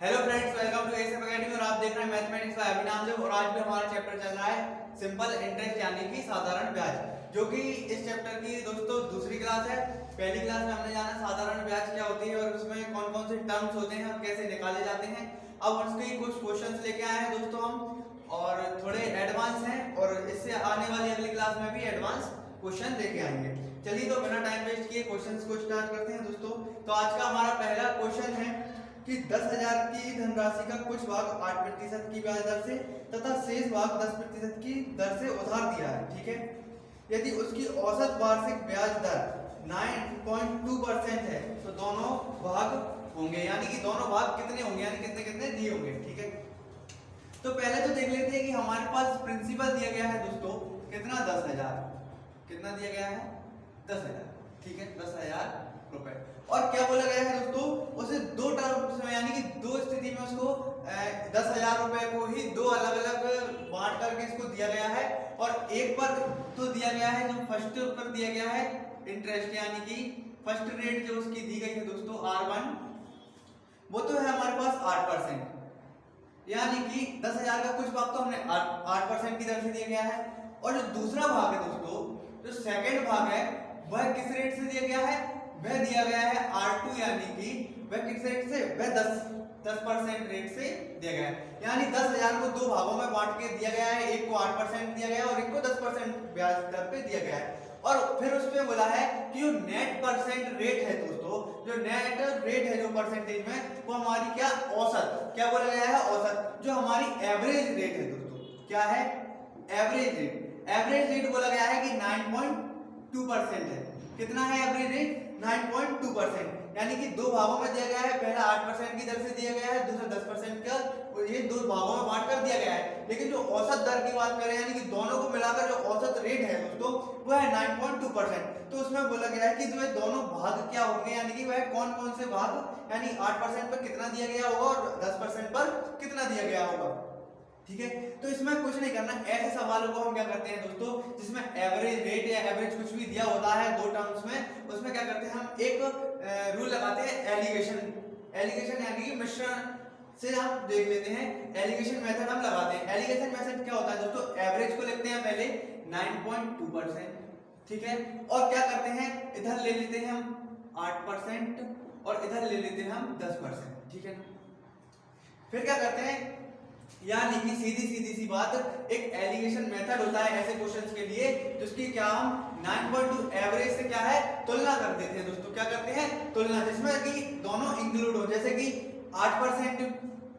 Hello friends, welcome to SF academy और आप देख रहे हैं मैथमेटिक्स बाय अभिनाम जी। और आज भी हमारा चैप्टर चल रहा है सिंपल इंटरेस्ट यानी कि साधारण ब्याज, जो कि इस चैप्टर की दोस्तों दूसरी क्लास है। पहली क्लास में हमने जाना साधारण ब्याज क्या होती है और उसमें कौन कौन से टर्म्स होते हैं और कैसे निकाले जाते हैं। अब उसके कुछ क्वेश्चंस लेके आए हैं दोस्तों हम, और थोड़े एडवांस हैं और इससे आने वाली अगली क्लास में भी एडवांस क्वेश्चन लेके आएंगे। चलिए तो बिना टाइम वेस्ट किए क्वेश्चंस को स्टार्ट करते हैं दोस्तों। तो आज का हमारा पहला क्वेश्चन है कि 10,000 की धनराशि का कुछ भाग 8% की ब्याज दर से तथा शेष भाग 10% की दर से उधार दिया है, ठीक है। यदि उसकी औसत वार्षिक ब्याज दर 9.2% है तो दोनों भाग होंगे, यानी कि दोनों भाग कितने होंगे, यानी कितने कितने दिए होंगे, ठीक है। तो पहले तो देख लेते हैं कि हमारे पास प्रिंसिपल दिया गया है दोस्तों, कितना 10,000, कितना दिया गया है 10,000, ठीक है, 10,000 रुपए। और क्या बोला गया है दोस्तों, उसे दो टर्म्स में यानी कि दो स्थिति में उसको 10,000 रुपए को ही दो अलग अलग बांट करके इसको दिया गया है। और एक पर तो दिया गया है जो फर्स्ट पर दिया गया है इंटरेस्ट, यानी कि फर्स्ट रेट जो उसकी दी गई है दोस्तों R1, वो तो है हमारे पास 8%, यानी कि 10,000 का कुछ भाग तो हमने 8% की दर से दिया गया है। और जो दूसरा भाग है दोस्तों, जो सेकंड भाग है, वह किस रेट से दिया गया है, वह दिया गया है R2, यानी कि वह किस रेट से, वह 10% रेट से दिया गया है। यानी 10,000 को दो भागों में बांट के दिया गया है, एक को 8% दिया गया है और एक को 10% ब्याज दर पे दिया गया है। और फिर उसमें बोला है कि जो नेट परसेंट रेट है दोस्तों, जो नेट रेट है जो परसेंटेज में, वो हमारी क्या औसत, क्या बोला गया है औसत, जो हमारी एवरेज रेट है दोस्तों, क्या है एवरेज रेट। एवरेज रेट बोला गया है कि 9.2% है। कितना है एवरेज रेट, 9.2%, यानी कि दो भागों में दिया गया है, पहला 8% की दर से दिया गया है, दूसरा 10% का, ये दो भागों में बांट कर दिया गया है। लेकिन जो औसत दर की बात करें, यानी कि दोनों को मिलाकर जो औसत रेट है दोस्तों, वो है 9.2%। तो उसमें बोला गया है कि जो दोनों भाग क्या होंगे, यानी कि वह कौन कौन से भाग, यानी 8% पर कितना दिया गया होगा और 10% पर कितना दिया गया होगा, ठीक है। तो इसमें कुछ नहीं करना, ऐसे सवालों को हम क्या करते हैं दोस्तों, जिसमें एवरेज रेट या एवरेज कुछ भी दिया होता है दो टर्म्स में, उसमें क्या करते हैं हम एक रूल लगाते हैं एलिगेशन। एलिगेशन यानी कि मिश्रण से हम देख लेते हैं, एलिगेशन मेथड हम लगाते हैं। एलिगेशन मेथड क्या होता है दोस्तों, एवरेज को लिखते हैं पहले 9.2%, ठीक है, और क्या करते हैं इधर ले लेते हैं हम 8% और इधर ले लेते हैं हम 10%, ठीक है। फिर क्या करते हैं, यानी कि सीधी सी बात, एक एलिगेशन मेथड होता है ऐसे क्वेश्चंस के लिए जिसकी क्या हम 9.2 एवरेज से क्या है तुलना कर देते हैं दोस्तों। क्या करते हैं तुलना, जिसमें कि दोनों इंक्लूड हो, जैसे कि 8%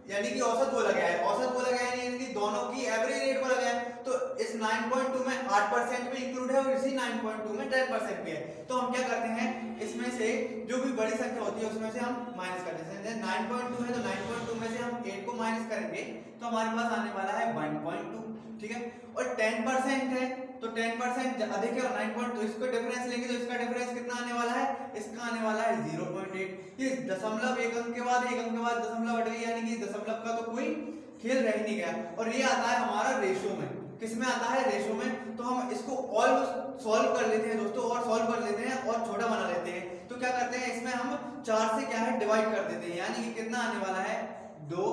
यानी कि औसत बोला गया है, औसत बोला गया है यानी कि दोनों की एवरेज रेट बोला गया है। तो इस 9.2 में 8% भी इंक्लूड है और इसी 9.2 में 10% भी है। तो हम क्या करते हैं, इसमें से जो भी बड़ी संख्या होती है उसमें से हम माइनस कर देते हैं। 9.2 है तो 9.2 में से हम 8 को माइनस करेंगे तो हमारे पास आने वाला है 1.2, ठीक है। और 10% है तो 10% अधिक है और 9.2, इसको डिफरेंस लेंगे तो इसका डिफरेंस कितना आने वाला है, इसका आने वाला है 0.8। ये दशमलव एक अंक के बाद एक अंक के बाद दशमलव हट गई, यानी कि दशमलव का तो कोई खेल रह नहीं गया। और ये आता है हमारा रेशो में, किस में आता है, रेशो में। तो हम इसको और सॉल्व कर लेते हैं दोस्तों, और सॉल्व कर लेते हैं और छोटा बना लेते हैं। तो क्या करते हैं, इसमें हम 4 से क्या है डिवाइड कर देते हैं, यानी कि कितना आने वाला है 2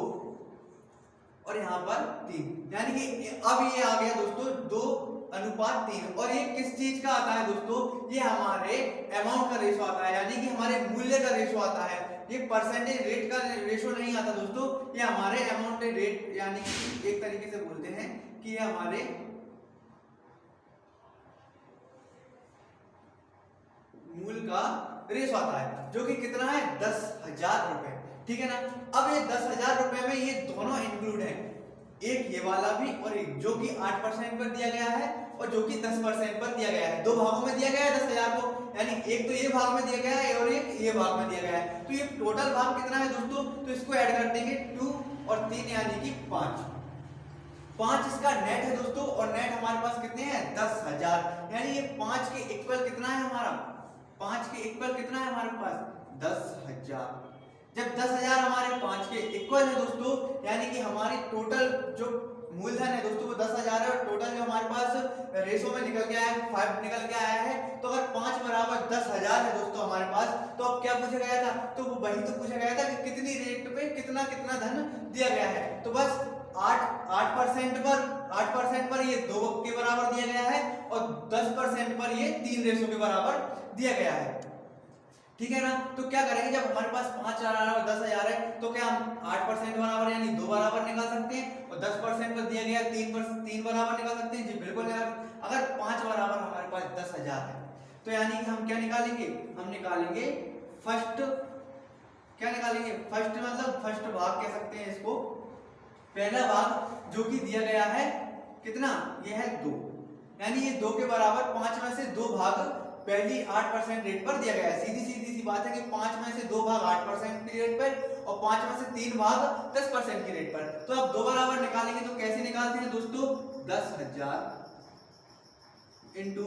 और यहाँ पर 3, यानी कि अब ये आ गया दोस्तों 2:3। और ये किस चीज का आता है दोस्तों, ये हमारे अमाउंट का रेशो आता है, यानी कि हमारे मूल्य का रेशो आता है। ये परसेंटेज रेट का रेशो नहीं आता दोस्तों, ये हमारे अमाउंट रेट, यानी कि एक तरीके से बोलते हैं कि ये हमारे मूल का रेशो आता है, जो कि कितना है 10,000 रुपए, ठीक है ना। अब ये 10,000 रुपए में ये दोनों इंक्लूड है, एक ये वाला भी और एक जो कि 8% पर दिया गया है और जो कि 10% पर दिया गया है। दो भागों में दिया गया है 10,000 को, यानी एक तो ये भाग में दिया गया है और एक ये भाग में दिया गया है। तो ये टोटल भाग कितना है दोस्तों, तो इसको ऐड कर देंगे 2 और 3 यानी कि 5 इसका नेट है दोस्तों। और नेट हमारे पास कितने हैं 10,000, यानी ये 5 के इक्वल कितना है हमारा, 5 के इक्वल कितना है हमारे पास 10,000। जब 10,000 हमारे 5 के इक्वल है दोस्तों, यानी कि हमारी टोटल जो मूलधन है दोस्तों वो 10,000 है और टोटल जो हमारे पास रेशो में निकल के आया है 5 निकल के आया है। तो अगर 5 बराबर 10,000 है दोस्तों हमारे पास, तो अब क्या पूछा गया था, तो वो वही तो पूछा गया था कि कितनी रेट पे कितना कितना धन दिया गया है। तो बस 8% पर ये 2 के बराबर दिया गया है और 10% पर ये 3 रेशो के बराबर दिया गया है, ठीक है ना। तो क्या करेंगे, जब हमारे पास 5,000 और 10,000 है तो क्या हम 8% बराबर यानी 2 बराबर निकाल सकते हैं और 10% पर दिया गया 3 बराबर निकाल सकते हैं। जी बिल्कुल निकाल। अगर 5 बराबर हमारे पास 10,000 है तो यानी कि हम क्या निकालेंगे, हम निकालेंगे फर्स्ट, क्या निकालेंगे, फर्स्ट मतलब फर्स्ट भाग कह सकते हैं इसको, पहला भाग जो कि दिया गया है कितना, ये है 2, यानी ये 2 के बराबर 5 में से 2 भाग पहली 8% रेट पर दिया गया है। सीधी सीधी सी बात है कि 5 में से 2 भाग 8% की रेट पर और 5 में से 3 भाग 10% की रेट पर। तो अब 2 बराबर निकालेंगे तो कैसे निकालते हैं दोस्तों, 10,000 इंटू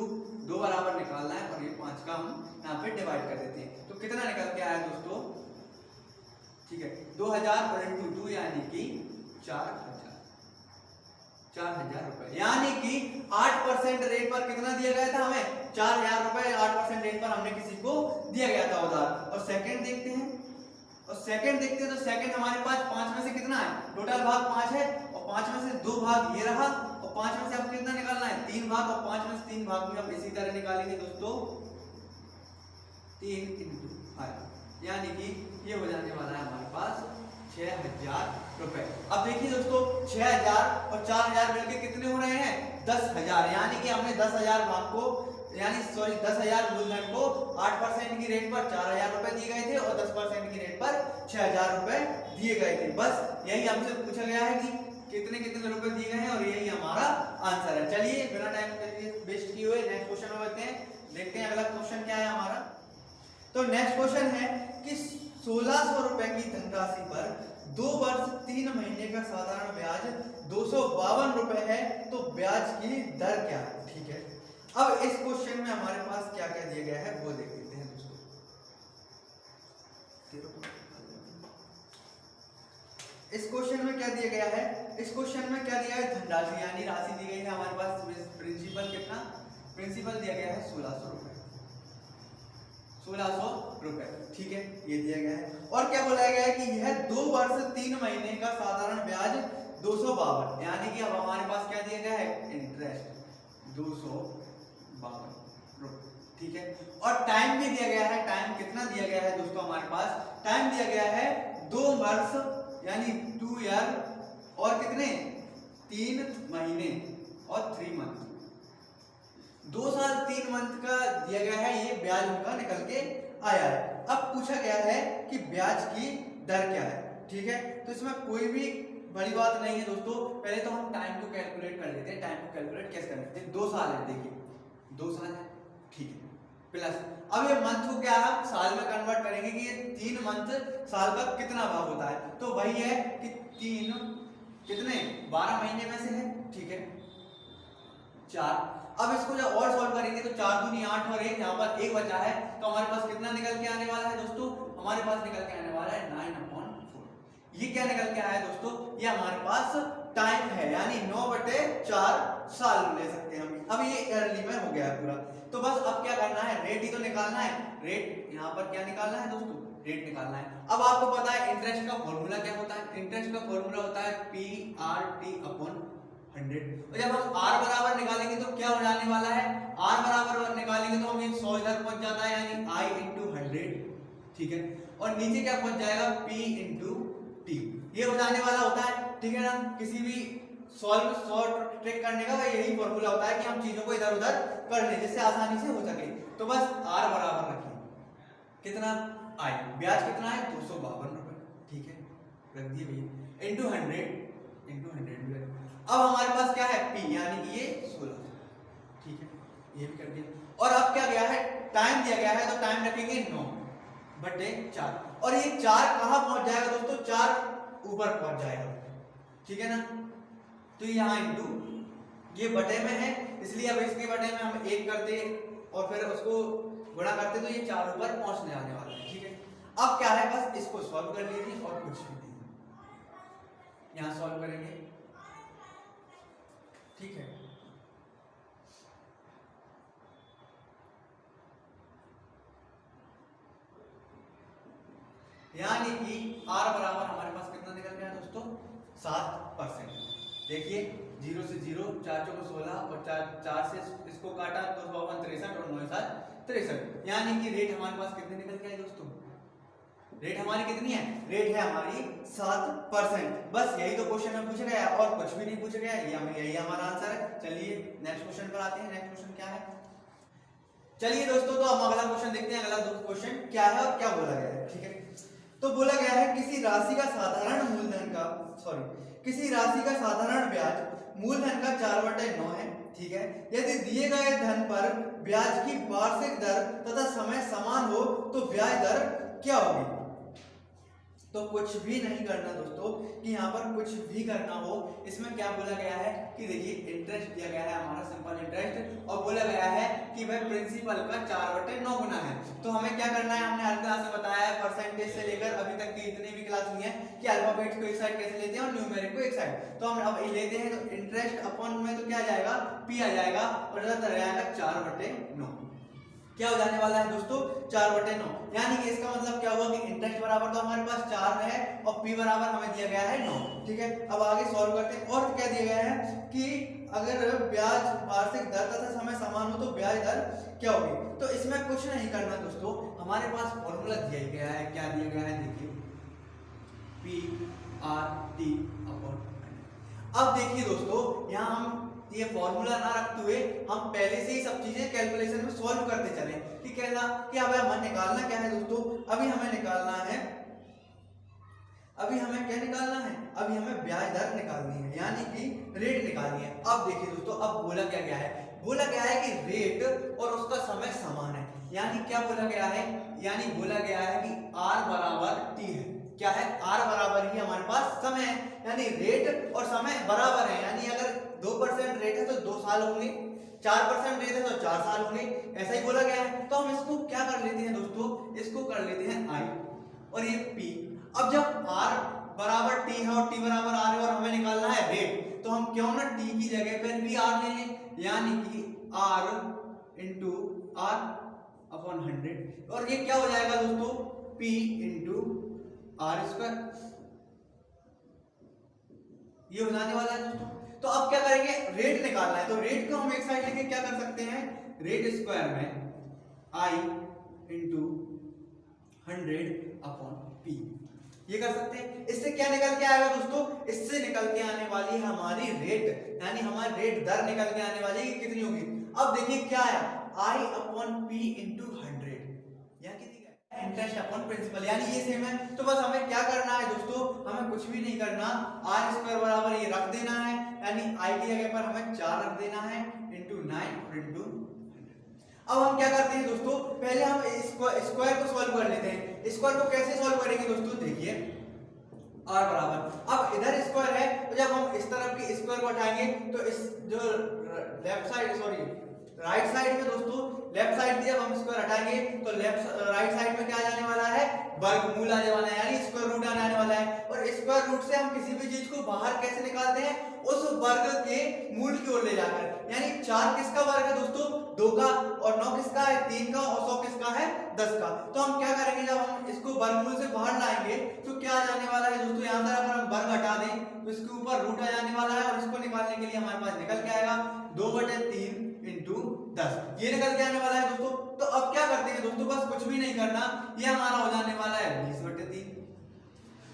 2 बराबर निकालना है और ये 5 का हम यहाँ पे डिवाइड कर देते हैं। तो कितना निकल के आया दोस्तों, ठीक है, 2,000 और इंटू 2 यानी कि 4,000 रुपए, यानी कि 8% रेट पर कितना दिया गया था हमें, 4,000 रुपए 8% रेट पर हमने किसी को दिया गया था उधार। और सेकंड देखते हैं, और सेकंड देखते हैं तो सेकंड हमारे पास 5 में से कितना है, टोटल भाग 5 है और 5 में से 2 भाग ये रहा और 5 में से अब कितना निकालना है, 3 भाग, और 5 में से 3 भाग भी हम इसी तरह निकालेंगे दोस्तों, 3 इंटू 5, यानी कि ये हो जाने वाला है हमारे पास 6,000 रुपए। अब देखिए दोस्तों 6,000 और 4,000 मिलके कितने हो रहे हैं, 10,000, यानी कि हमने 10,000 भाग को यानी 10,000 मूलधन को 8% की रेट पर 4,000 रुपए दिए गए थे और 10% की रेट पर 6,000 रुपए दिए गए थे। बस यही हमसे पूछा गया है कि कितने कितने रुपए दिए गए हैं और यही हमारा आंसर है। चलिए बिना टाइम वेस्ट किए हुए नेक्स्ट क्वेश्चन में बढ़ते हैं, देखते हैं अगला क्वेश्चन क्या है हमारा। तो नेक्स्ट क्वेश्चन है कि 1,600 रुपए की धनराशि पर 2 वर्ष 3 महीने का साधारण ब्याज 252 रुपए है, तो ब्याज की दर क्या है, ठीक है। अब इस क्वेश्चन में हमारे पास क्या क्या दिया गया है वो देख लेते हैं दोस्तों। इस क्वेश्चन में क्या दिया गया है, इस क्वेश्चन में क्या दिया है, धनराशि यानी राशि दी गई है हमारे पास, प्रिंसिपल कितना, प्रिंसिपल दिया गया है 1,600 रुपए, 1,600 रुपए, ठीक है, ये दिया गया है। और क्या बोला गया है कि यह 2 वर्ष 3 महीने का साधारण ब्याज 252, यानी कि अब हमारे पास क्या दिया गया है, इंटरेस्ट 252 रुपए, ठीक है। और टाइम भी दिया गया है, टाइम कितना दिया गया है दोस्तों, हमारे पास टाइम दिया गया है 2 वर्ष यानी 2 ईयर और कितने 3 महीने और 3 मंथ, 2 साल 3 मंथ का दिया गया है, ये ब्याज उनका निकल के आया है। अब पूछा गया है कि ब्याज की दर क्या है, ठीक है। तो इसमें कोई भी बड़ी बात नहीं है दोस्तों, पहले तो हम टाइम को कैलकुलेट कर लेते हैं। टाइम को कैलकुलेट कैसे कर लेते हैं, 2 साल है, देखिए 2 साल है, ठीक है, प्लस अब ये मंथ को क्या हम साल में कन्वर्ट करेंगे कि ये 3 मंथ साल का कितना भाग होता है, तो वही है कि 3 कितने 12 महीने में से है, ठीक है, 4। अब इसको जब और सॉल्व करेंगे तो 4 दूनी 8 और 1 यहाँ पर 1 बचा है, तो हमारे पास कितना निकल के आने वाला है दोस्तों, हमारे पास निकल के आने वाला है 9/4। ये क्या निकल के आया है दोस्तों, ये हमारे पास टाइम है, यानी 9/4 साल ले सकते हैं हम। अब ये अर्ली में हो गया है पूरा, तो बस अब क्या करना है, रेट ही तो निकालना है। रेट यहाँ पर क्या निकालना है दोस्तों, रेट निकालना है। अब आपको पता है इंटरेस्ट का फॉर्मूला क्या होता है, इंटरेस्ट का फॉर्मूला होता है PRT/100। और जब हम R बराबर निकालेंगे तो क्या हो जाने वाला है, R बराबर निकालेंगे तो हमें 100 इधर पहुंच जाता है, यानी I × 100, ठीक है, और नीचे क्या पहुंच जाएगा P × T, ये हो जाने वाला होता है, ठीक है ना। किसी भी सॉल्व ट्रिक करने का यही फॉर्मूला होता है कि हम चीजों को इधर उधर कर लें जिससे आसानी से हो सके। तो बस R बराबर रखिए कितना, I, ब्याज कितना है 252 रुपए, ठीक है, रख दिए भैया, इंटू 100 अब हमारे पास क्या है P, यानी कि ये 16, ठीक है, ये भी कर दिया। और अब क्या गया है, टाइम दिया गया है, तो टाइम रखेंगे 9/4, और ये 4 कहां पहुंच जाएगा दोस्तों, 4 ऊपर पहुंच जाएगा, ठीक है ना। तो यहाँ इंटू ये बटे में है, इसलिए अब इसके बटे में हम 1 करते और फिर उसको गुणा करते तो ये 4 ऊपर पहुंचने आने वाला है, ठीक है। अब क्या है, बस इसको सॉल्व कर लीजिए और कुछ भी नहीं, यहाँ सॉल्व करेंगे ठीक है। यानी कि R बराबर हमारे पास कितना निकल गया दोस्तों 7%। देखिए 0 से 0, 4 चौको 16 और 4 से इसको काटा तो 63 और 9 7 63। यानी कि रेट हमारे पास कितने निकल के आए दोस्तों, रेट हमारी कितनी है, रेट है हमारी 7%। बस यही तो क्वेश्चन में पूछा गया और कुछ भी नहीं पूछा गया, यही हमारा आंसर है। चलिए नेक्स्ट क्वेश्चन पर आते हैं। नेक्स्ट क्वेश्चन क्या है, चलिए दोस्तों तो हम अगला क्वेश्चन देखते हैं। अगला क्वेश्चन क्या है और क्या बोला गया है, ठीक है। तो बोला गया है किसी राशि का साधारण मूलधन का किसी राशि का साधारण ब्याज मूलधन का 4/9 है, ठीक है। यदि दिए गए धन पर ब्याज की वार्षिक दर तथा समय समान हो तो ब्याज दर क्या होगी। तो कुछ भी नहीं करना दोस्तों कि यहाँ पर कुछ भी करना हो, इसमें क्या बोला गया है कि देखिए इंटरेस्ट दिया गया है हमारा सिंपल इंटरेस्ट और बोला गया है कि वह प्रिंसिपल का 4/9 गुना है। तो हमें क्या करना है, हमने हर क्लास में बताया है परसेंटेज से लेकर अभी तक की इतनी भी क्लास हुई है कि अल्फाबेट को एक साइड कैसे लेते हैं और न्यूमेरिक को एक साइड। तो हम अब लेते हैं तो इंटरेस्ट अपॉन में तो क्या आ जाएगा, पी आ जाएगा और जाएगा 4/9। क्या हो जाने वाला है दोस्तों 4/9। यानी कि इसका मतलब क्या हुआ कि इंटरेस्ट बराबर तो हमारे पास 4 है और पी बराबर हमें दिया गया है 9, ठीक है। अब आगे सॉल्व करते हैं। और क्या दिया गया है कि अगर ब्याज वार्षिक दर तथा समय समान हो तो ब्याज दर क्या होगी। तो इसमें कुछ नहीं करना दोस्तों, हमारे पास फॉर्मूला दिया गया है। क्या दिया गया है, देखिए PRT अपॉन। अब देखिए दोस्तों यहाँ हम ये फॉर्मूला ना रखते हुए हम पहले से ही सब चीजें कैलकुलेशन में सॉल्व करते चले कि कैसा कि अब हमें निकालना क्या है दोस्तों, अभी हमें निकालना है, अभी हमें क्या निकालना है, अभी हमें ब्याज दर निकालनी है यानी कि रेट निकालनी है। अब देखिए दोस्तों अब बोला क्या गया है, बोला गया है कि रेट और उसका समय समान है। यानी क्या बोला गया है, यानी बोला गया है कि R बराबर T है। क्या है, R बराबर ही हमारे पास समय है, यानी रेट और समय बराबर है। यानी अगर 2% रेट है तो 2 साल होंगे, 4% रेट है तो 4 साल होंगे, ऐसा ही बोला गया है। तो हम इसको क्या कर लेते हैं दोस्तों, इसको कर लेते हैं I और ये P। अब जब R बराबर T है और T बराबर R है और हमें निकालना है रेट, तो हम क्यों ना T की जगह पर भी R ले लें, यानी कि R इंटू R अपॉन 100। और ये क्या हो जाएगा दोस्तों, P इंटू R स्क्वायर, ये हो जाने वाला है दोस्तों। तो अब क्या करेंगे, रेट निकालना है तो रेट को हम एक साइड लेके क्या कर सकते हैं, रेट स्क्वायर में I इंटू 100 अपॉन P, ये कर सकते हैं। इससे क्या निकल के आएगा दोस्तों, इससे निकल के आने वाली है हमारी रेट, यानी हमारी रेट दर निकल के आने वाली है कितनी होगी। अब देखिए क्या है, I अपॉन P इंटू 100, यहाँ कितनी इंटरेस्ट अपॉन प्रिंसिपल, यानी ये सेम है। तो बस हमें क्या करना है दोस्तों, हमें कुछ भी नहीं करना, R स्क्वायर बराबर ये रख देना है, यानी I की जगह पर हमें 4 रख देना है इंटू 9 और इंटू 100। अब हम क्या करते हैं दोस्तों, पहले हम स्क्वायर को सॉल्व कर लेते हैं। स्क्वायर को कैसे सॉल्व करेंगे दोस्तों, देखिए R बराबर, अब इधर स्क्वायर है तो जब हम इस तरफ की स्क्वायर को हटाएंगे तो इस जो लेफ्ट साइड राइट साइड में दोस्तों, लेफ्ट साइड से जब हम स्क्वायर हटाएंगे तो राइट साइड में क्या आ जाने वाला है, वर्गमूल आने वाला है, यानी स्क्वायर रूट आने वाला है। और स्क्वायर रूट से हम किसी भी चीज को बाहर कैसे निकालते हैं, उस वर्ग के मूल की ओर ले जाकर। यानी 4 किसका वर्ग है दोस्तों, 2 का, और 9 किसका है, 3 का, और 100 किसका है, 10 का। तो हम क्या करेंगे, जब हम इसको वर्गमूल से बाहर लाएंगे तो क्या आ जाने वाला है दोस्तों, यहाँ से अगर हम वर्ग हटा दें तो इसके ऊपर रूट आ जाने वाला है और इसको निकालने के लिए हमारे पास निकल के आएगा 2/3 इंटू 10, ये निकल के आने वाला है दोस्तों। तो अब क्या करते हैं दोस्तों, बस कुछ भी नहीं करना, ये हमारा हो जाने वाला है 20/3।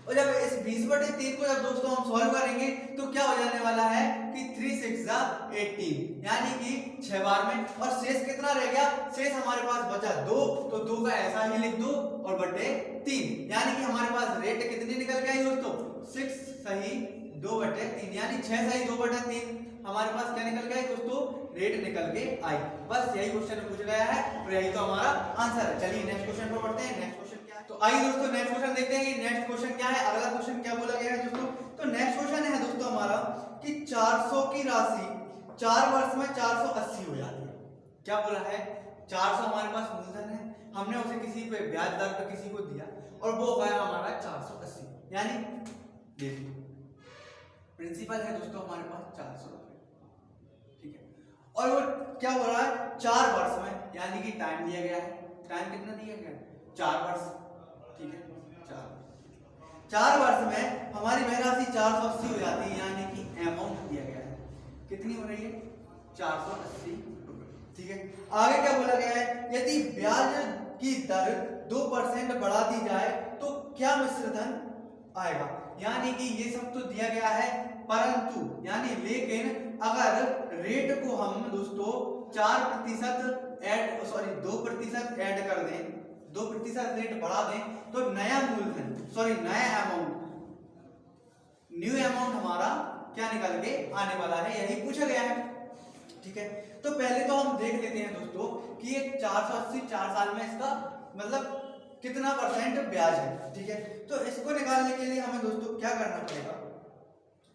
और जब इस 20/3 को जब दोस्तों हम सॉल्व करेंगे तो क्या हो जाने वाला है कि 3 6 18, यानी कि 6 बार में, और शेष कितना रह गया, शेष हमारे पास बचा 2, तो 2 का ऐसा ही लिख दो और बटे 3, यानी कि हमारे पास रेट कितनी निकल के आई दोस्तों, 6 सही 2/3, यानी 6 सही 2/3 हमारे पास क्या निकल गया दोस्तों, रेट निकल के आई। बस यही क्वेश्चन पूछा गया है और यही तो हमारा आंसर है। चलिए नेक्स्ट क्वेश्चन पर बढ़ते हैं। नेक्स्ट क्वेश्चन क्या है, तो आइए दोस्तों नेक्स्ट क्वेश्चन देखते हैं कि नेक्स्ट क्वेश्चन क्या है, अगला क्वेश्चन क्या बोला गया है दोस्तों। तो नेक्स्ट क्वेश्चन है दोस्तों हमारा कि 400 की राशि 4 वर्ष में 480 हो जाती है। क्या बोला है, 400 हमारे पास मूलधन है, हमने उसे किसी पे ब्याज दर पे किसी को दिया और वो गया हमारा 480, यानी देखिए प्रिंसिपल है दोस्तों हमारे पास 400 रुपए, और वो क्या हो रहा है 4 वर्ष में, यानी कि टाइम दिया गया है, टाइम कितना दिया गया है 4 वर्ष, ठीक है 4 वर्ष में हमारी वह राशि 480 हो जाती है, यानी कि अमाउंट दिया गया है कितनी हो रही है 480 रुपए, ठीक है। आगे क्या बोला गया है, यदि ब्याज की दर 2% बढ़ा दी जाए तो क्या मिश्र धन आएगा, यानी कि ये सब तो दिया गया है, परंतु यानी लेकिन अगर रेट को हम दोस्तों 4% ऐड 2% ऐड कर दें, 2% रेट बढ़ा दें, तो नया मूलधन नया अमाउंट, न्यू अमाउंट हमारा क्या निकल के आने वाला है, यही पूछा गया है, ठीक है। तो पहले तो हम देख लेते हैं दोस्तों कि ये 480 4 साल में इसका मतलब कितना परसेंट ब्याज है, ठीक है। तो इसको निकालने के लिए हमें दोस्तों क्या करना पड़ेगा,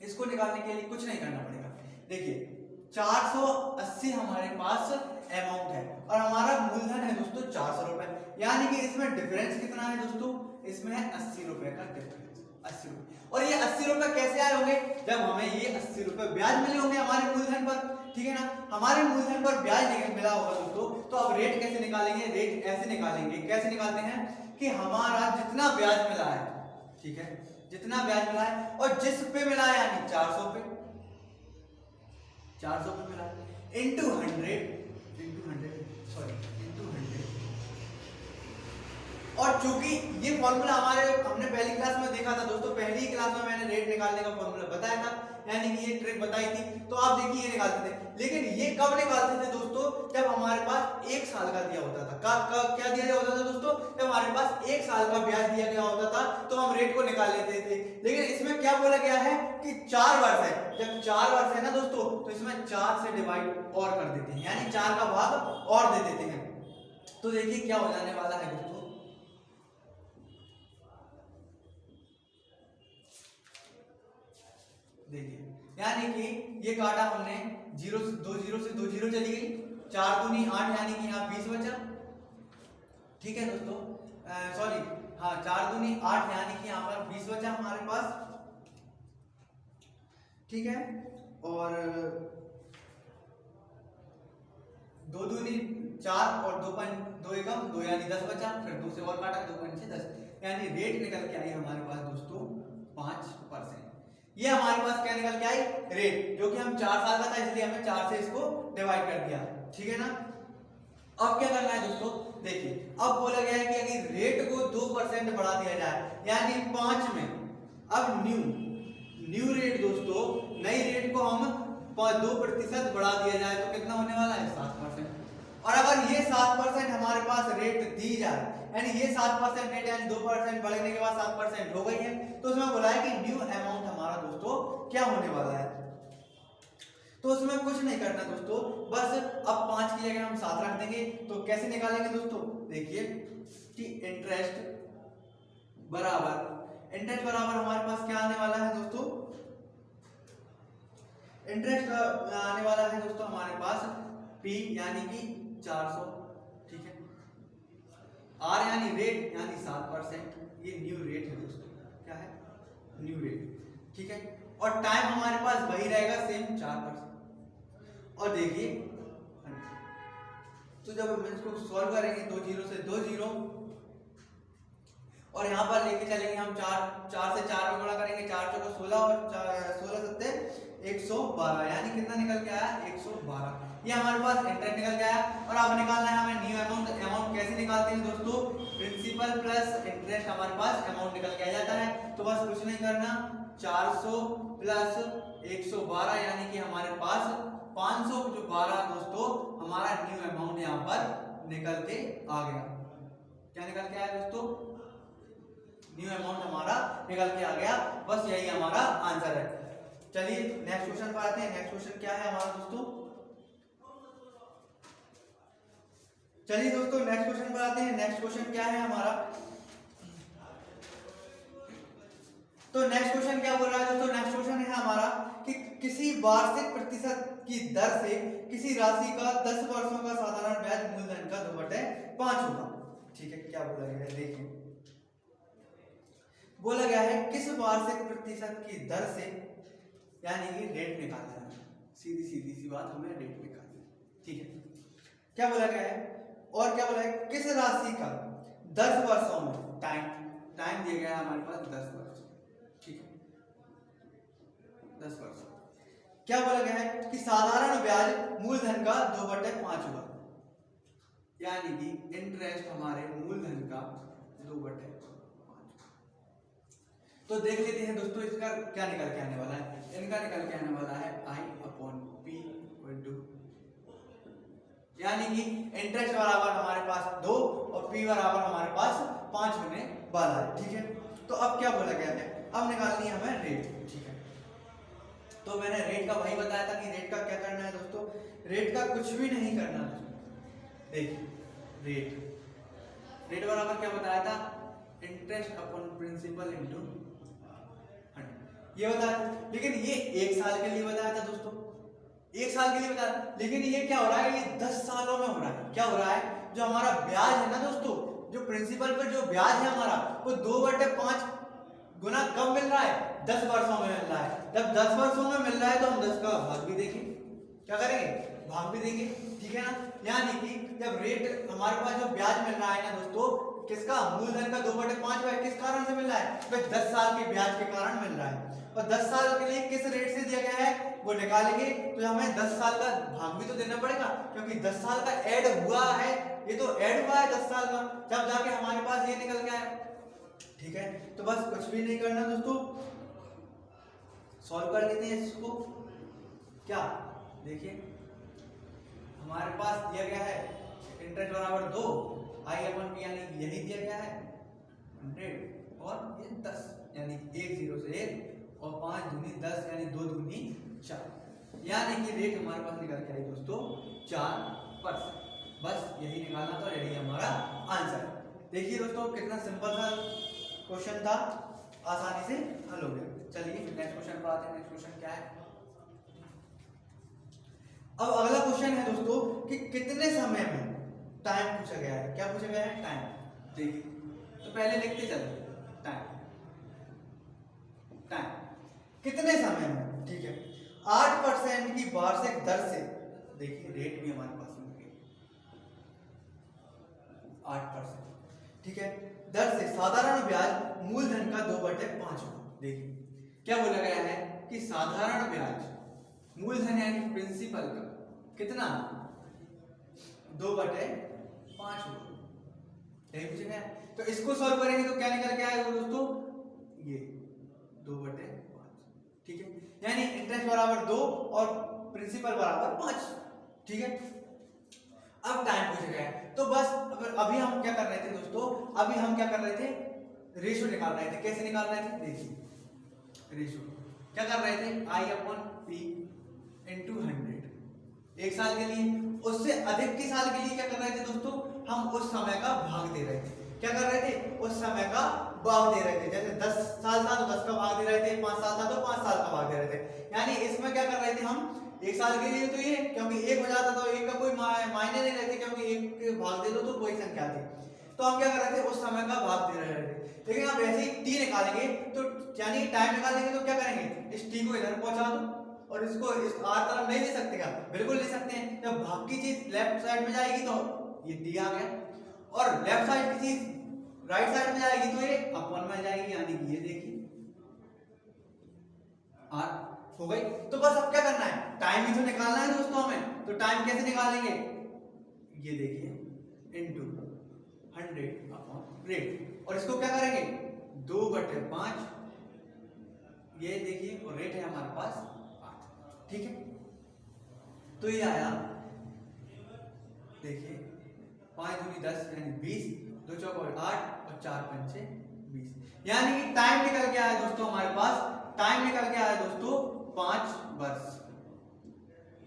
इसको निकालने के लिए कुछ नहीं करना पड़ेगा। देखिए 480 हमारे पास अमाउंट है और हमारा मूलधन है दोस्तों 400 रुपए, यानी कि इसमें डिफरेंस कितना है दोस्तों, इसमें है 80 रुपए का डिफरेंस, 80 रुपए। और ये 80 रुपए कैसे आए होंगे, जब हमें ये 80 रुपए ब्याज मिले होंगे हमारे मूलधन पर, ठीक है ना। हमारे मूलधन पर ब्याज मिला होगा दोस्तों, तो अब रेट कैसे निकालेंगे, रेट ऐसे निकालेंगे, कैसे निकालते हैं कि हमारा जितना ब्याज मिला है, ठीक है, जितना ब्याज मिला है और जिस पे मिला है यानी 400 पे, 400 पे मिला है इंटू 100 और चूंकि ये फॉर्मूला हमने पहली क्लास में देखा था दोस्तों, पहली क्लास में मैंने रेट निकालने का फॉर्मूला बताया था, यानी कि ये ट्रिक बताई थी, तो आप देखिए ये निकालते थे। लेकिन ये कब निकालते थे दोस्तों, जब हमारे पास 1 साल का दिया होता था। क्या दिया गया होता था दोस्तों, जब हमारे पास 1 साल का ब्याज दिया गया होता था तो हम रेट को निकाल लेते थे। लेकिन इसमें क्या बोला गया है कि 4 वर्ष है, जब 4 वर्ष है ना दोस्तों, तो इसमें 4 से डिवाइड और कर देते हैं, यानी 4 का भाग और दे देते हैं। तो देखिए क्या हो जाने वाला है दोस्तों, देखिए यानी कि ये काटा हमने 0 से 2 0 से 2 0 चली गई, 4 दूनी 8 यानी कि यहाँ 20 बचा, ठीक है दोस्तों, सॉरी हाँ 4 दूनी 8 यानी कि यहाँ पर 20 बचा हमारे पास, ठीक है। और 2 दूनी 4 और 2 एकम 2 यानी 10 बचा, फिर 2 से और काटा 2 पंचे 10, यानी रेट निकल के आई हमारे पास दोस्तों 5%। ये हमारे पास क्या निकल के आई रेट, जो कि हम 4 साल का था इसलिए हमने 4 से इसको डिवाइड कर दिया, ठीक है ना। अब क्या करना है दोस्तों, देखिए अब बोला गया है कि अगर रेट को 2% बढ़ा दिया जाए, यानी 5 में अब न्यू रेट दोस्तों, नई रेट को हम 2% बढ़ा दिया जाए तो कितना होने वाला है 7%। और अगर ये 7% हमारे पास रेट दी जाए, यानी ये 7% रेट यानी 2% बढ़ने के बाद 7% हो गई है, तो उसमें बोला है कि न्यू अमाउंट हमारा दोस्तों क्या होने वाला है। तो उसमें कुछ नहीं करना दोस्तों, बस अब 5 की जगह हम 7 रख देंगे। तो कैसे निकालेंगे दोस्तों, देखिए कि इंटरेस्ट बराबर हमारे पास क्या आने वाला है दोस्तों, इंटरेस्ट आने वाला है दोस्तों हमारे पास P यानी कि 400, ठीक है, R यानी रेट यानी 7%, ये न्यू रेट है दोस्तों, क्या है न्यू रेट, ठीक है। और टाइम हमारे पास वही रहेगा सेम 4%। और देखिए तो जब हम इसको सॉल्व करेंगे 2 0 से 2 0 और यहाँ पर लेके चलेंगे हम 4 से 4 में गुणा करेंगे, 4 चौको 16 और 16 सत्ते 112, यानी कितना निकल के आया 112। ये हमारे पास इंटरेस्ट निकल गया। और अब निकालना है हमें न्यू अमाउंट कैसे निकालते हैं दोस्तों, प्रिंसिपल प्लस इंटरेस्ट हमारे पास अमाउंट निकल के आ जाता है। तो बस कुछ नहीं करना, 400 प्लस 112 यानी कि हमारे पास 500 जो 12 दोस्तों हमारा न्यू अमाउंट यहाँ पर निकल के आ गया। क्या निकल के आया दोस्तों, न्यू अमाउंट हमारा निकल के आ गया। बस यही हमारा आंसर है। चलिए नेक्स्ट क्वेश्चन पर आते हैं। नेक्स्ट क्वेश्चन क्या है हमारा दोस्तों, चलिए दोस्तों नेक्स्ट क्वेश्चन पर आते हैं। नेक्स्ट क्वेश्चन क्या है हमारा, तो नेक्स्ट क्वेश्चन क्या बोल रहा है दोस्तों, नेक्स्ट क्वेश्चन है हमारा कि किसी वार्षिक प्रतिशत की दर से किसी राशि का 10 वर्षों का साधारण ब्याज मूलधन का 2/5 होगा। ठीक है, क्या बोला गया है देखिए, बोला गया है किस वार्षिक प्रतिशत की दर से, यानी कि रेट निकालना है, सीधी सी बात हमें रेट निकालना है। ठीक है, क्या बोला गया है और क्या बोला है, किस राशि का 10 वर्षों में टाइम दिया गया है हमारे पास 10 वर्ष, ठीक है 10 वर्ष। क्या बोला गया है कि साधारण ब्याज मूलधन का 2/5 होगा, यानी कि इंटरेस्ट हमारे मूलधन का 2/5। तो देख लेते हैं दोस्तों इसका क्या निकल के आने वाला है। इनका निकल के आने वाला है I/P = यानी कि इंटरेस्ट बराबर हमारे पास 2 और P बराबर हमारे पास 5 होने वाला है, ठीक है। तो अब क्या बोला गया है, अब निकालनी है हमें रेट, ठीक है। तो मैंने रेट का वही बताया था कि रेट का क्या करना है दोस्तों, रेट का कुछ भी नहीं करना दोस्तों। देखिए रेट बराबर क्या बताया था, इंटरेस्ट अपॉन प्रिंसिपल इनटू 100 ये बताया था, लेकिन ये 1 साल के लिए बताया था दोस्तों, 1 साल के लिए बताया। लेकिन ये क्या हो रहा है, ये 10 सालों में हो रहा है। क्या हो रहा है, जो हमारा ब्याज है ना दोस्तों, जो प्रिंसिपल पर जो ब्याज है हमारा, वो 2/5 गुना कब मिल रहा है, 10 वर्षों में मिल रहा है। जब 10 वर्षों में मिल रहा है तो हम 10 का भाग भी देंगे, क्या करेंगे, भाग भी देंगे, ठीक है ना। यानी कि जब रेट हमारे पास जो ब्याज मिल रहा है ना दोस्तों, किसका, मूलधन का 2/5 है, किस कारण से मिल रहा है, भाई 10 साल के ब्याज के कारण मिल रहा है। और 10 साल के लिए किस रेट से दिया गया है वो निकालेंगे, तो हमें 10 साल का भाग भी तो देना पड़ेगा, क्योंकि 10 साल का ऐड हुआ है, ये तो ऐड हुआ है 10 साल का, जब जाके हमारे पास ये निकल के आया, ठीक है। तो बस कुछ भी नहीं करना दोस्तों, सॉल्व कर लेते हैं इसको। क्या देखिए हमारे पास दिया गया है इंटरेस्ट बराबर 2 I/P यानी यही दिया गया है 100 और ये 10 यानी 1 0 से 1 और 5 दूनी 10 यानी 2 दूनी 4, यानी कि रेट हमारे पास निकल के आई दोस्तों 4%। बस यही निकालना था, यही हमारा आंसर। देखिए दोस्तों कितना सिंपल सा क्वेश्चन था, आसानी से हल हो गया। चलिए नेक्स्ट क्वेश्चन पर आते हैं। नेक्स्ट क्वेश्चन क्या है, अब अगला क्वेश्चन है दोस्तों कि कितने समय में, टाइम पूछा गया है। क्या पूछा गया है, टाइम। देखिए तो पहले लिखते चलो टाइम कितने समय में, ठीक है। 8% की वार्षिक दर से, देखिए रेट भी हमारे पास मिल गई 8%, ठीक है, दर से साधारण ब्याज मूलधन का 2/5 होगा। देखिए क्या बोला गया है कि साधारण ब्याज मूलधन यानी प्रिंसिपल का कितना, 2/5 होगा, यही पूछा गया। तो इसको सॉल्व करेंगे तो क्या निकल के आएगा दोस्तों, ये 2/5, ठीक है, यानी इंटरेस्ट बराबर 2 और प्रिंसिपल बराबर 5, ठीक है। अब टाइम पूछा गया है, तो बस अभी हम क्या कर रहे थे दोस्तों, अभी हम क्या कर रहे थे, रेशियो निकाल रहे थे। कैसे निकाल रहे थे, देखिए रेशियो क्या कर रहे थे, I/P × 100 1 साल के लिए, उससे अधिक के साल के लिए क्या कर रहे थे दोस्तों, हम उस समय का भाग दे रहे थे। क्या कर रहे थे, उस समय का भाग दे रहे थे। जैसे 10 साल था तो 10 का भाग दे रहे थे, 5 साल था तो 5 साल का भाग दे रहे थे। यानी इसमें क्या कर रहे थे हम, 1 साल के लिए तो ये, क्योंकि 1 हो जाता तो 1 का कोई मायने नहीं रहते, क्योंकि 1 के भाग दे दो तो कोई संख्या थी, तो हम क्या कर रहे थे, उस समय का भाग दे रहे थे। लेकिन अब ऐसे ही टी निकालेंगे तो यानी टाइम निकालेंगे तो क्या करेंगे, इस टी को इधर पहुंचा दो और इसको इस आर तरफ नहीं ले सकते क्या, बिल्कुल ले सकते हैं। जब भाग की चीज लेफ्ट साइड में जाएगी तो ये टी आ गया, और लेफ्ट साइड की चीज राइट साइड में जाएगी तो ये अपर में जाएगी, यानी कि ये देखिए आर हो गई। तो बस अब क्या करना है, टाइम ही तो निकालना है दोस्तों हमें। तो टाइम कैसे निकालेंगे, ये देखिए इनटू 100 रेट, और इसको क्या करेंगे 2/5, ये देखिए, और रेट है हमारे पास 8, ठीक है। तो ये आया, देखिए 5 दूनी 10 यानी 20, 2 चौक 8 और 4 पंचे 20, यानी कि टाइम निकल के आया दोस्तों हमारे पास, टाइम निकल के आया दोस्तों 5 वर्ष।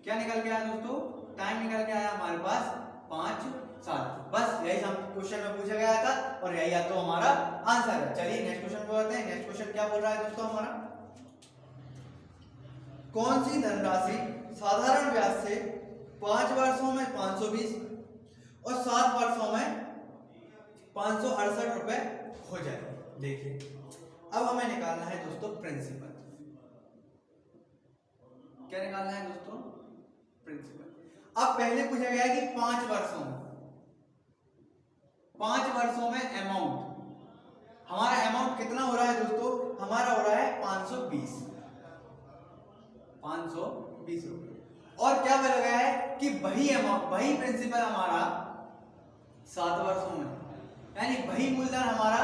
क्या निकल के आया दोस्तों, टाइम निकल के आया हमारे पास 5 साल। बस यही हम क्वेश्चन में पूछा गया था और यही या तो हमारा आंसर है। चलिए नेक्स्ट क्वेश्चन पे बढ़ते हैं। नेक्स्ट क्वेश्चन क्या बोल रहा है दोस्तों हमारा, कौन सी धनराशि साधारण ब्याज से 5 वर्षों में 520 और 7 वर्षों में 568 रुपए हो जाए। देखिए अब हमें निकालना है दोस्तों प्रिंसिपल। क्या निकालना है दोस्तों, प्रिंसिपल। अब पहले पूछा गया है कि 5 वर्षों में, 5 वर्षों में अमाउंट, हमारा अमाउंट कितना हो रहा है दोस्तों, हमारा हो रहा है 520 रुपए। और क्या बोला गया है कि वही अमाउंट, वही प्रिंसिपल हमारा 7 वर्षों में, यानी वही मूलधन हमारा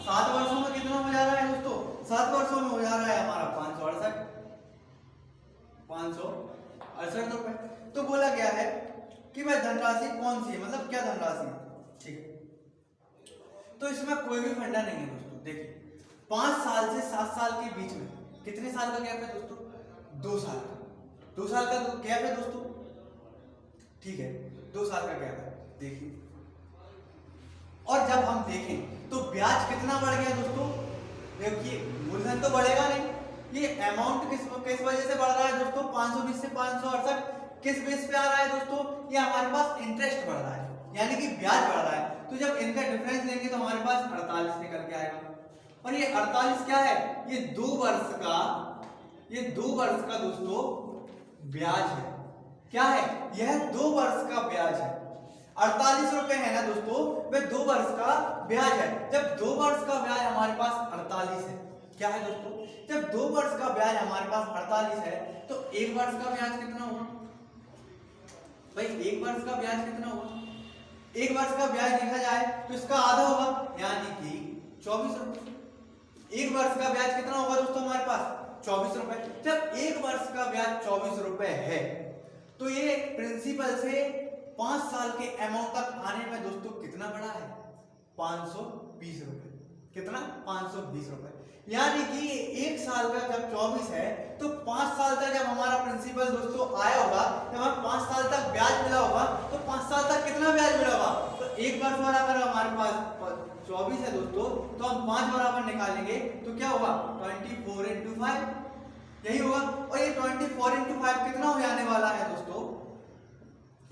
7 वर्षों में कितना हो जा रहा है दोस्तों, 7 वर्षों में हो जा रहा है हमारा 568 रुपए। तो बोला गया है कि वह धनराशि कौन सी है, मतलब क्या धनराशि है, ठीक है। तो इसमें कोई भी फंडा नहीं है दोस्तों। देखिए 5 साल से 7 साल के बीच में कितने साल का गैप है दोस्तों, 2 साल का, 2 साल का गैप है दोस्तों, ठीक है, 2 साल का गैप है। देखिए और जब हम देखें तो ब्याज कितना बढ़ गया दोस्तों, देखिए मूलधन तो बढ़ेगा नहीं, ये अमाउंट किस वजह से बढ़ रहा है दोस्तों, 520 से 568 किस बेस पे आ रहा है दोस्तों, ये हमारे पास इंटरेस्ट बढ़ रहा है, यानी कि ब्याज बढ़ रहा है। तो जब इनका डिफरेंस लेंगे तो हमारे पास 48 निकल के आएगा। और ये 48 क्या है, ये 2 वर्ष का, ये 2 वर्ष का दोस्तों ब्याज है। क्या है, यह 2 वर्ष का ब्याज है। 48 रुपए है ना दोस्तों, वह 2 वर्ष का ब्याज है। जब 2 वर्ष का ब्याज हमारे पास 48 है, क्या है दोस्तों, जब 2 वर्ष का ब्याज हमारे पास 48 है तो 1 वर्ष का ब्याज कितना होगा भाई, 1 वर्ष का ब्याज कितना होगा, 1 वर्ष का ब्याज देखा जाए तो इसका आधा होगा, यानी कि 24 रुपए। 1 वर्ष का ब्याज कितना होगा दोस्तों हमारे पास, 24 रुपए। जब 1 वर्ष का ब्याज 24 रुपए है तो ये प्रिंसिपल से 5 साल के अमाउंट तक आने में दोस्तों कितना बड़ा है, 520 रुपए। कितना, 520 रुपए। यानी कि 1 साल का जब 24 है तो 5 साल तक जब हमारा प्रिंसिपल दोस्तों आया होगा, जब हमें 5 साल तक ब्याज मिला होगा, तो 5 साल तक कितना ब्याज मिला होगा, तो 1 वर्ष बराबर हमारे पास 24 है दोस्तों, तो हम 5 बराबर निकालेंगे तो क्या होगा, 24 into 5 यही होगा। और ये 24 into 5 कितना हो जाने वाला है दोस्तों,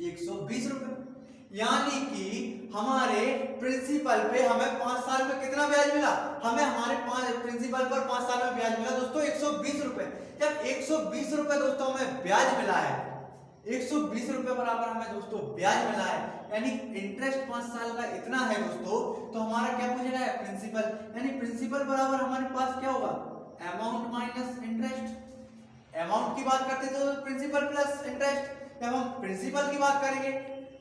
120 रुपए। यानी कि हमारे प्रिंसिपल पे हमें 5 साल में कितना ब्याज मिला, हमें हमारे प्रिंसिपल पर 5 साल में ब्याज मिला दोस्तों 120 रुपए। जब 120 रुपए दोस्तों हमें ब्याज मिला है, 120 रुपए बराबर हमें दोस्तों ब्याज मिला है, यानी इंटरेस्ट 5 साल का इतना है दोस्तों, तो हमारा क्या पूछा गया है, प्रिंसिपल, यानी प्रिंसिपल बराबर हमारे पास क्या होगा, अमाउंट माइनस इंटरेस्ट। अमाउंट की बात करते तो प्रिंसिपल प्लस इंटरेस्ट, जब हम प्रिंसिपल की बात करेंगे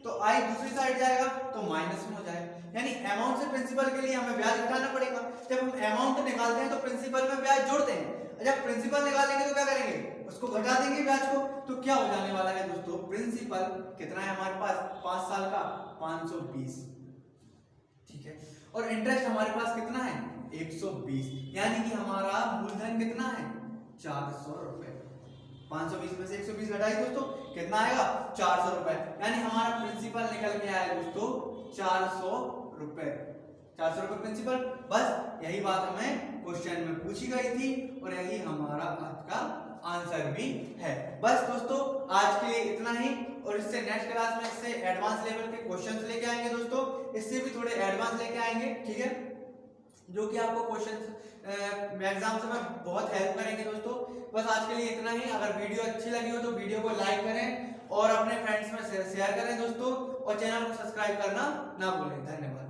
तो आई दूसरी साइड जाएगा तो माइनस में हो जाएगा, यानी अमाउंट से प्रिंसिपल के लिए हमें ब्याज घटाना पड़ेगा। जब हम अमाउंट निकालते हैं तो प्रिंसिपल में ब्याज जोड़ते हैं, जब प्रिंसिपल निकालेंगे तो क्या करेंगे, उसको घटा देंगे ब्याज को। तो क्या हो जाने वाला है दोस्तों, प्रिंसिपल कितना है हमारे पास, 5 साल का 520, ठीक है, और इंटरेस्ट हमारे पास कितना है 120, यानी कि हमारा मूलधन कितना है 400 रुपए। 520 में से 120 घटाइए दोस्तों, कितना आएगा 400 रुपए, यानी हमारा प्रिंसिपल निकल के आया दोस्तों 400 रुपए। 400 रुपए प्रिंसिपल। बस यही बात हमें क्वेश्चन में पूछी गई थी और यही हमारा आज का आंसर भी है। बस दोस्तों आज के लिए इतना ही, और इससे नेक्स्ट क्लास में इससे एडवांस लेवल के क्वेश्चंस लेके आएंगे दोस्तों, इससे भी थोड़े एडवांस लेके आएंगे, ठीक है, जो कि आपको क्वेश्चंस एग्जाम में बहुत हेल्प करेंगे दोस्तों। बस आज के लिए इतना ही। अगर वीडियो अच्छी लगी हो तो वीडियो को लाइक करें और अपने फ्रेंड्स में शेयर करें दोस्तों, और चैनल को सब्सक्राइब करना ना भूलें। धन्यवाद।